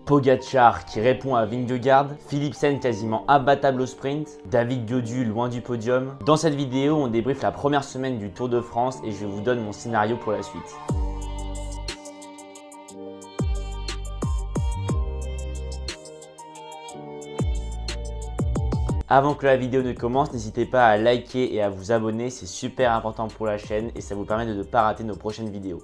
Pogačar qui répond à Vingegaard, Philipsen quasiment imbattable au sprint, David Gaudu loin du podium. Dans cette vidéo, on débriefe la première semaine du Tour de France et je vous donne mon scénario pour la suite. Avant que la vidéo ne commence, n'hésitez pas à liker et à vous abonner, c'est super important pour la chaîne et ça vous permet de ne pas rater nos prochaines vidéos.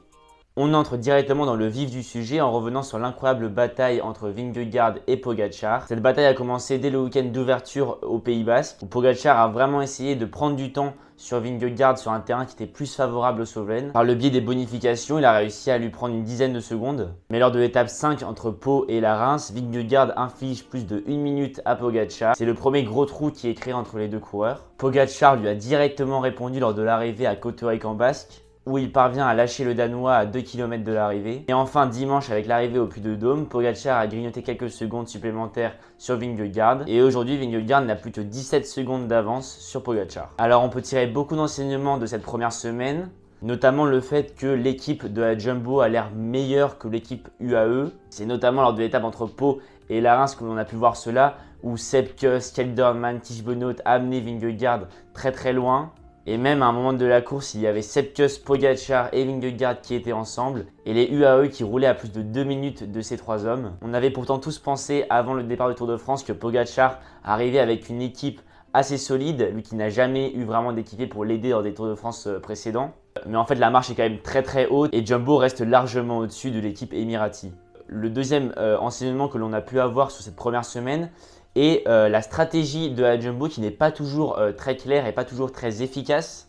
On entre directement dans le vif du sujet en revenant sur l'incroyable bataille entre Vingegaard et Pogačar. Cette bataille a commencé dès le week-end d'ouverture au Pays Basque, où Pogačar a vraiment essayé de prendre du temps sur Vingegaard sur un terrain qui était plus favorable au Slovène. Par le biais des bonifications, il a réussi à lui prendre une dizaine de secondes. Mais lors de l'étape 5 entre Pau et la Reims, Vingegaard inflige plus de 1 minute à Pogačar. C'est le premier gros trou qui est créé entre les deux coureurs. Pogačar lui a directement répondu lors de l'arrivée à Cauterets en Basque, où il parvient à lâcher le Danois à 2 km de l'arrivée. Et enfin dimanche avec l'arrivée au Puy de Dôme, Pogačar a grignoté quelques secondes supplémentaires sur Vingegaard. Et aujourd'hui Vingegaard n'a plus que 17 secondes d'avance sur Pogačar. Alors on peut tirer beaucoup d'enseignements de cette première semaine, notamment le fait que l'équipe de la Jumbo a l'air meilleure que l'équipe UAE. C'est notamment lors de l'étape entre Pau et la Reims que l'on a pu voir cela, où Sepp Kuss, Kelderman, Tiesj Benoot a amené Vingegaard très loin. Et même à un moment de la course, il y avait Sepp Kuss, Pogačar et Vingegaard qui étaient ensemble et les UAE qui roulaient à plus de 2 minutes de ces trois hommes. On avait pourtant tous pensé avant le départ du Tour de France que Pogačar arrivait avec une équipe assez solide, lui qui n'a jamais eu vraiment d'équipier pour l'aider dans des Tours de France précédents. Mais en fait la marche est quand même très haute et Jumbo reste largement au-dessus de l'équipe Emirati. Le deuxième enseignement que l'on a pu avoir sur cette première semaine, et la stratégie de la Jumbo qui n'est pas toujours très claire et pas toujours très efficace.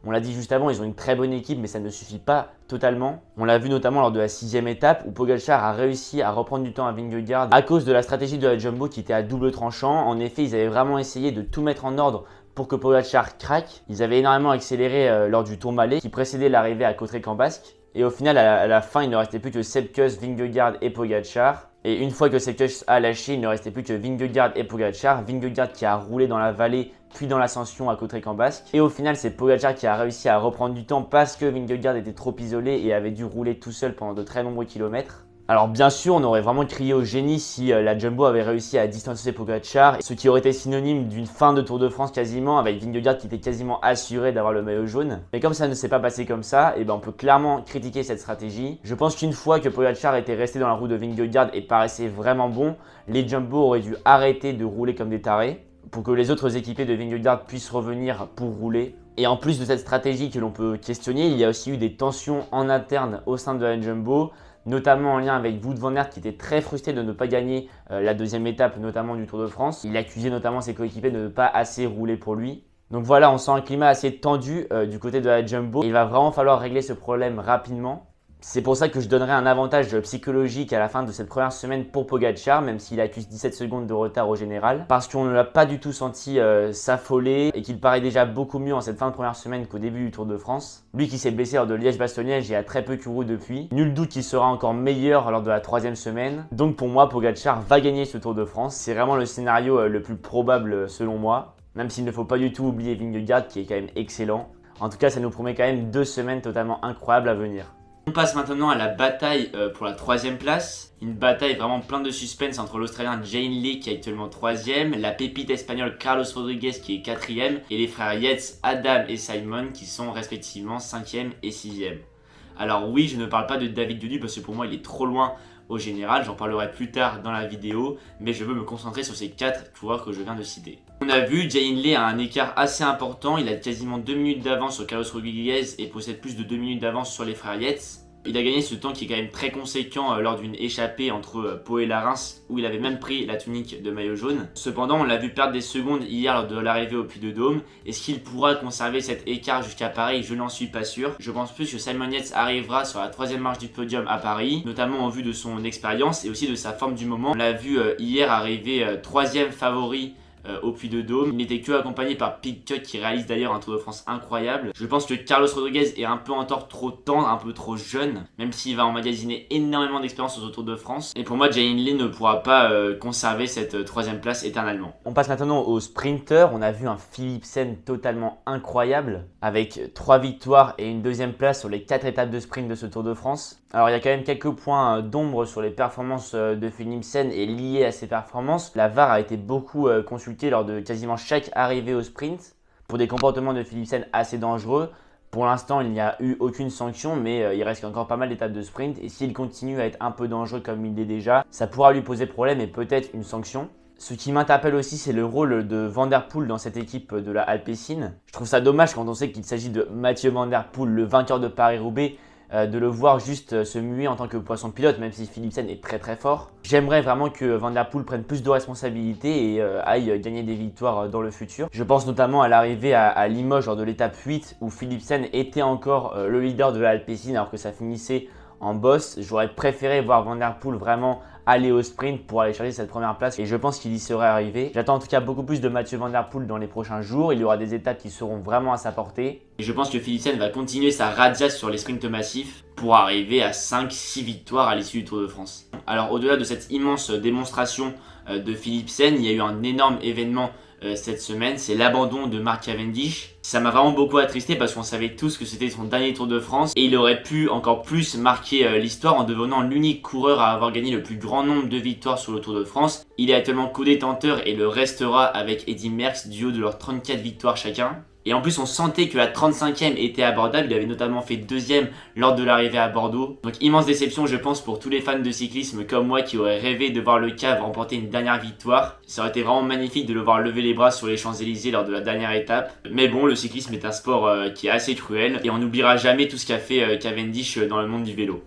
On l'a dit juste avant, ils ont une très bonne équipe mais ça ne suffit pas totalement. On l'a vu notamment lors de la 6e étape où Pogačar a réussi à reprendre du temps à Vingegaard à cause de la stratégie de la Jumbo qui était à double tranchant. En effet, ils avaient vraiment essayé de tout mettre en ordre pour que Pogačar craque. Ils avaient énormément accéléré lors du Tourmalet qui précédait l'arrivée à Cauterets en Basque. Et au final, à la fin, il ne restait plus que Sepp Kuss, Vingegaard et Pogačar. Et une fois que Sepp Kuss a lâché, il ne restait plus que Vingegaard et Pogačar. Vingegaard qui a roulé dans la vallée puis dans l'ascension à Cauterets en Basque. Et au final, c'est Pogačar qui a réussi à reprendre du temps parce que Vingegaard était trop isolé et avait dû rouler tout seul pendant de très nombreux kilomètres. Alors bien sûr, on aurait vraiment crié au génie si la Jumbo avait réussi à distancer Pogačar, ce qui aurait été synonyme d'une fin de Tour de France quasiment, avec Vingegaard qui était quasiment assuré d'avoir le maillot jaune. Mais comme ça ne s'est pas passé comme ça, et ben on peut clairement critiquer cette stratégie. Je pense qu'une fois que Pogačar était resté dans la roue de Vingegaard et paraissait vraiment bon, les Jumbo auraient dû arrêter de rouler comme des tarés pour que les autres équipiers de Vingegaard puissent revenir pour rouler. Et en plus de cette stratégie que l'on peut questionner, il y a aussi eu des tensions en interne au sein de la Jumbo, notamment en lien avec Wout van Aert qui était très frustré de ne pas gagner la deuxième étape, notamment du Tour de France. Il accusait notamment ses coéquipiers de ne pas assez rouler pour lui. Donc voilà, on sent un climat assez tendu du côté de la Jumbo. Il va vraiment falloir régler ce problème rapidement. C'est pour ça que je donnerai un avantage psychologique à la fin de cette première semaine pour Pogačar, même s'il accuse 17 secondes de retard au général. Parce qu'on ne l'a pas du tout senti s'affoler et qu'il paraît déjà beaucoup mieux en cette fin de première semaine qu'au début du Tour de France. Lui qui s'est blessé lors de Liège-Bastogne-Liège et a très peu couru depuis. Nul doute qu'il sera encore meilleur lors de la 3e semaine. Donc pour moi, Pogačar va gagner ce Tour de France. C'est vraiment le scénario le plus probable selon moi. Même s'il ne faut pas du tout oublier Vingegaard qui est quand même excellent. En tout cas, ça nous promet quand même 2 semaines totalement incroyables à venir. On passe maintenant à la bataille pour la 3e place. Une bataille vraiment pleine de suspense entre l'Australien Jay Hindley qui est actuellement 3e, la pépite espagnole Carlos Rodriguez qui est 4e et les frères Yates, Adam et Simon qui sont respectivement 5e et 6e. Alors oui, je ne parle pas de David Gaudu parce que pour moi il est trop loin au général, j'en parlerai plus tard dans la vidéo, mais je veux me concentrer sur ces 4 coureurs que je viens de citer. On a vu, Jay Hindley a un écart assez important, il a quasiment 2 minutes d'avance sur Carlos Rodriguez et possède plus de 2 minutes d'avance sur les frères Yates. Il a gagné ce temps qui est quand même très conséquent lors d'une échappée entre Pau et la Reims où il avait même pris la tunique de maillot jaune. Cependant, on l'a vu perdre des secondes hier lors de l'arrivée au Puy de Dôme. Est-ce qu'il pourra conserver cet écart jusqu'à Paris? Je n'en suis pas sûr. Je pense plus que Simon Yates arrivera sur la 3e marche du podium à Paris, notamment en vue de son expérience et aussi de sa forme du moment. On l'a vu hier arriver 3e favori au Puy de Dôme. Il n'était que accompagné par Pidcock qui réalise d'ailleurs un Tour de France incroyable. Je pense que Carlos Rodriguez est un peu encore trop tendre, un peu trop jeune, même s'il va emmagasiner énormément d'expérience sur ce Tour de France. Et pour moi, Jay Hindley ne pourra pas conserver cette 3e place éternellement. On passe maintenant aux sprinters. On a vu un Philipsen totalement incroyable avec 3 victoires et une 2e place sur les 4 étapes de sprint de ce Tour de France. Alors il y a quand même quelques points d'ombre sur les performances de Philipsen et liés à ces performances. La VAR a été beaucoup consultée lors de quasiment chaque arrivée au sprint pour des comportements de Philipsen assez dangereux. Pour l'instant, il n'y a eu aucune sanction, mais il reste encore pas mal d'étapes de sprint. Et s'il continue à être un peu dangereux comme il l'est déjà, ça pourra lui poser problème et peut-être une sanction. Ce qui m'interpelle aussi, c'est le rôle de Van Der Poel dans cette équipe de la Alpecin. Je trouve ça dommage quand on sait qu'il s'agit de Mathieu Van Der Poel, le vainqueur de Paris-Roubaix, de le voir juste se muer en tant que poisson pilote, même si Philipsen est très très fort. J'aimerais vraiment que Van Der Poel prenne plus de responsabilités et aille gagner des victoires dans le futur. Je pense notamment à l'arrivée à Limoges lors de l'étape 8 où Philipsen était encore le leader de la Alpecin alors que ça finissait en boss. J'aurais préféré voir Van Der Poel vraiment aller au sprint pour aller chercher cette première place et je pense qu'il y serait arrivé. J'attends en tout cas beaucoup plus de Mathieu Van Der Poel dans les prochains jours. Il y aura des étapes qui seront vraiment à sa portée. Et je pense que Philipsen va continuer sa razzia sur les sprints massifs pour arriver à 5-6 victoires à l'issue du Tour de France. Alors au-delà de cette immense démonstration de Philipsen, il y a eu un énorme événement cette semaine, c'est l'abandon de Mark Cavendish. Ça m'a vraiment beaucoup attristé parce qu'on savait tous que c'était son dernier Tour de France et il aurait pu encore plus marquer l'histoire en devenant l'unique coureur à avoir gagné le plus grand nombre de victoires sur le Tour de France. Il est actuellement co-détenteur et le restera avec Eddy Merckx du haut de leurs 34 victoires chacun. Et en plus, on sentait que la 35e était abordable. Il avait notamment fait 2e lors de l'arrivée à Bordeaux. Donc, immense déception, je pense, pour tous les fans de cyclisme comme moi qui auraient rêvé de voir le Cave remporter une dernière victoire. Ça aurait été vraiment magnifique de le voir lever les bras sur les Champs-Élysées lors de la dernière étape. Mais bon, le cyclisme est un sport qui est assez cruel et on n'oubliera jamais tout ce qu'a fait Cavendish dans le monde du vélo.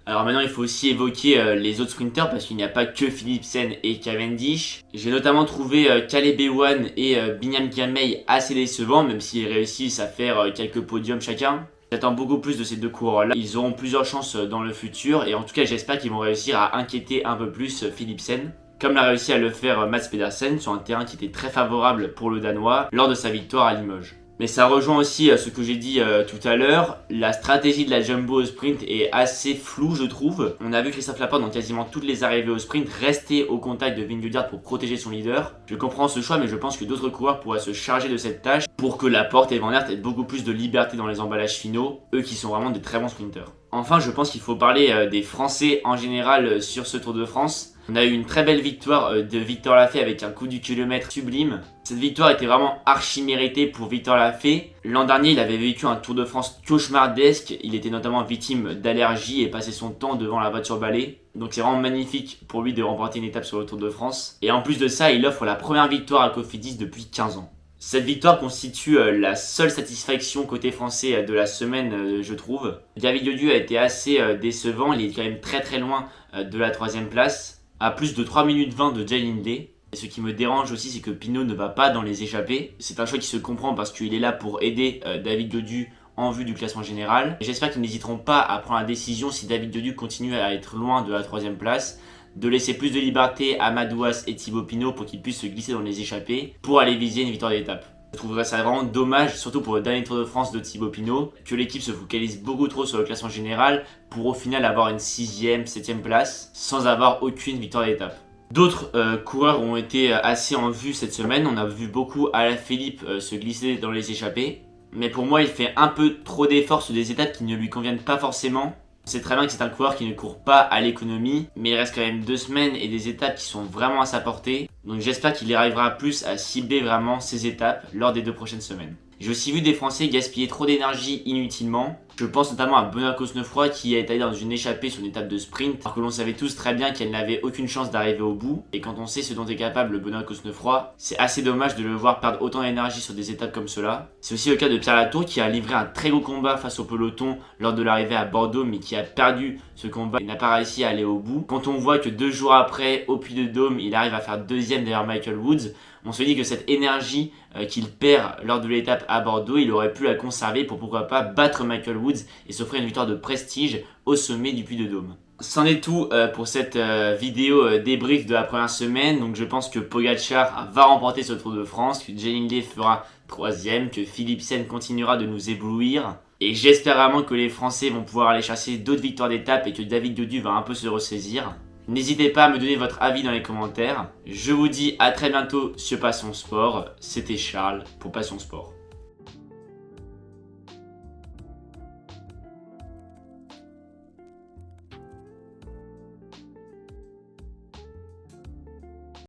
Alors maintenant, il faut aussi évoquer les autres sprinters parce qu'il n'y a pas que Philipsen et Cavendish. J'ai notamment trouvé Caleb Ewan et Binyam Girmay assez décevants, même s'ils réussissent à faire quelques podiums chacun. J'attends beaucoup plus de ces deux coureurs-là. Ils auront plusieurs chances dans le futur et en tout cas, j'espère qu'ils vont réussir à inquiéter un peu plus Philipsen, comme l'a réussi à le faire Mads Pedersen sur un terrain qui était très favorable pour le Danois lors de sa victoire à Limoges. Mais ça rejoint aussi ce que j'ai dit tout à l'heure. La stratégie de la Jumbo au sprint est assez floue, je trouve. On a vu Christophe Laporte dans quasiment toutes les arrivées au sprint rester au contact de Vingegaard pour protéger son leader. Je comprends ce choix, mais je pense que d'autres coureurs pourraient se charger de cette tâche pour que Laporte et Van Aert aient beaucoup plus de liberté dans les emballages finaux, eux qui sont vraiment des très bons sprinteurs. Enfin, je pense qu'il faut parler des Français en général sur ce Tour de France. On a eu une très belle victoire de Victor Lafay avec un coup du kilomètre sublime. Cette victoire était vraiment archi méritée pour Victor Lafay. L'an dernier, il avait vécu un Tour de France cauchemardesque. Il était notamment victime d'allergies et passait son temps devant la voiture balai. Donc c'est vraiment magnifique pour lui de remporter une étape sur le Tour de France. Et en plus de ça, il offre la première victoire à Cofidis depuis 15 ans. Cette victoire constitue la seule satisfaction côté français de la semaine, je trouve. David Gaudu a été assez décevant. Il est quand même très loin de la 3ème place, à plus de 3 minutes 20 de Jay Hindley. Et ce qui me dérange aussi, c'est que Pinot ne va pas dans les échappées. C'est un choix qui se comprend parce qu'il est là pour aider David Gaudu en vue du classement général. J'espère qu'ils n'hésiteront pas à prendre la décision, si David Gaudu continue à être loin de la 3ème place, de laisser plus de liberté à Madouas et Thibaut Pinot pour qu'ils puissent se glisser dans les échappées pour aller viser une victoire d'étape. Je trouverais ça vraiment dommage, surtout pour le dernier Tour de France de Thibaut Pinot, que l'équipe se focalise beaucoup trop sur le classement général pour au final avoir une 6ème, 7ème place sans avoir aucune victoire d'étape. D'autres coureurs ont été assez en vue cette semaine. On a vu beaucoup Alaphilippe se glisser dans les échappées. Mais pour moi, il fait un peu trop d'efforts sur des étapes qui ne lui conviennent pas forcément. C'est très bien que c'est un coureur qui ne court pas à l'économie, mais il reste quand même 2 semaines et des étapes qui sont vraiment à sa portée. Donc j'espère qu'il arrivera plus à cibler vraiment ces étapes lors des 2 prochaines semaines. J'ai aussi vu des Français gaspiller trop d'énergie inutilement. Je pense notamment à Benoît Cosnefroy qui est allé dans une échappée sur une étape de sprint, alors que l'on savait tous très bien qu'elle n'avait aucune chance d'arriver au bout. Et quand on sait ce dont est capable Benoît Cosnefroy, c'est assez dommage de le voir perdre autant d'énergie sur des étapes comme cela. C'est aussi le cas de Pierre Latour qui a livré un très gros combat face au peloton lors de l'arrivée à Bordeaux, mais qui a perdu ce combat et n'a pas réussi à aller au bout. Quand on voit que 2 jours après, au Puy-de-Dôme, il arrive à faire 2ème derrière Michael Woods, on se dit que cette énergie qu'il perd lors de l'étape à Bordeaux, il aurait pu la conserver pour pourquoi pas battre Michael Woods et s'offrir une victoire de prestige au sommet du Puy-de-Dôme. C'en est tout pour cette vidéo débrief de la première semaine. Donc je pense que Pogacar va remporter ce Tour de France, que Jay Hindley fera 3ème, que Philipsen continuera de nous éblouir. Et j'espère vraiment que les Français vont pouvoir aller chasser d'autres victoires d'étape et que David Gaudu va un peu se ressaisir. N'hésitez pas à me donner votre avis dans les commentaires. Je vous dis à très bientôt sur Passion Sport. C'était Charles pour Passion Sport.